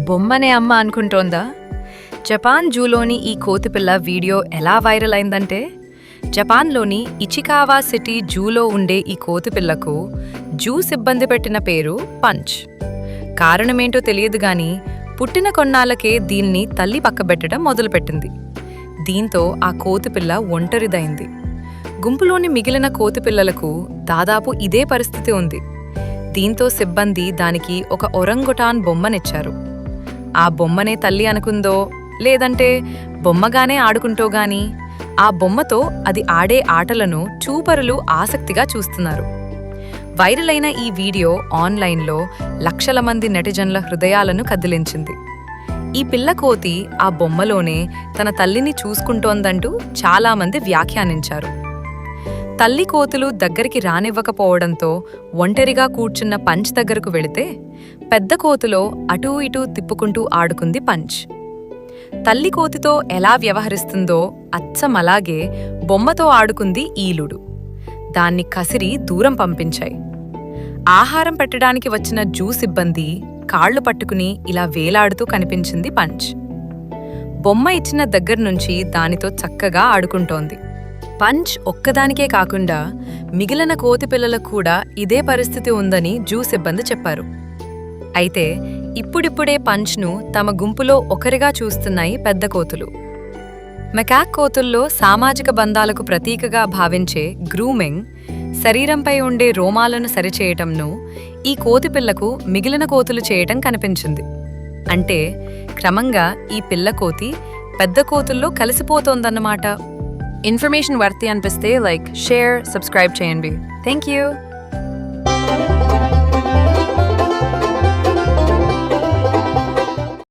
బొమ్మనే అమ్మ అనుకుంటోందా? జపాన్ జూలోని ఈ కోతిపిల్ల వీడియో ఎలా వైరల్ అయిందంటే, జపాన్లోని ఇచికావా సిటీ జూలో ఉండే ఈ కోతిపిల్లకు జూ సిబ్బంది పెట్టిన పేరు పంచ్. కారణమేంటో తెలియదు గాని పుట్టిన కొన్నాళ్ళకే దీన్ని తల్లి పక్కబెట్టడం మొదలుపెట్టింది. దీంతో ఆ కోతిపిల్ల ఒంటరిదైంది. గుంపులోని మిగిలిన కోతిపిల్లలకు దాదాపు ఇదే పరిస్థితి ఉంది. దీంతో సిబ్బంది దానికి ఒక ఒరంగుటాన్ బొమ్మనిచ్చారు. ఆ బొమ్మనే తల్లి అనుకుందో లేదంటే బొమ్మగానే ఆడుకుంటో గాని ఆ బొమ్మతో అది ఆడే ఆటలను చూపరులు ఆసక్తిగా చూస్తున్నారు. వైరల్ అయిన ఈ వీడియో ఆన్లైన్లో లక్షల మంది నెటిజన్ల హృదయాలను కదిలించింది. ఈ పిల్ల కోతి ఆ బొమ్మలోనే తన తల్లిని చూసుకుంటోందంటూ చాలామంది వ్యాఖ్యానించారు. తల్లి కోతులు దగ్గరికి రానివ్వకపోవడంతో ఒంటరిగా కూర్చున్న పంచ్ దగ్గరకు వెళితే పెద్ద కోతిలో అటూ ఇటూ తిప్పుకుంటూ ఆడుకుంది పంచ్. తల్లి కోతితో ఎలా వ్యవహరిస్తుందో అచ్చమలాగే బొమ్మతో ఆడుకుంది ఈలుడు. దాన్ని కసిరి దూరం పంపించాయి. ఆహారం పెట్టడానికి వచ్చిన జూ సిబ్బంది కాళ్లు పట్టుకుని ఇలా వేలాడుతూ కనిపించింది పంచ్. బొమ్మ ఇచ్చిన దగ్గర్నుంచి దానితో చక్కగా ఆడుకుంటోంది. పంచ్ ఒక్కదానికే కాకుండా మిగిలిన కోతిపిల్లలకు కూడా ఇదే పరిస్థితి ఉందని జూ సిబ్బంది చెప్పారు. అయితే ఇప్పుడిప్పుడే పంచ్ను తమ గుంపులో ఒకరిగా చూస్తున్నాయి పెద్ద కోతులు. మెకాక్ కోతుల్లో సామాజిక బంధాలకు ప్రతీకగా భావించే గ్రూమింగ్, శరీరంపై ఉండే రోమాలను సరిచేయటంను ఈ కోతిపిల్లకు మిగిలిన కోతులు చేయటం కనిపించింది. అంటే క్రమంగా ఈ పిల్ల కోతి పెద్ద కోతుల్లో కలిసిపోతోందన్నమాట. ఇన్ఫర్మేషన్ వర్తి అనిపిస్తే లైక్, షేర్, సబ్స్క్రైబ్ చేయండి. Thank you.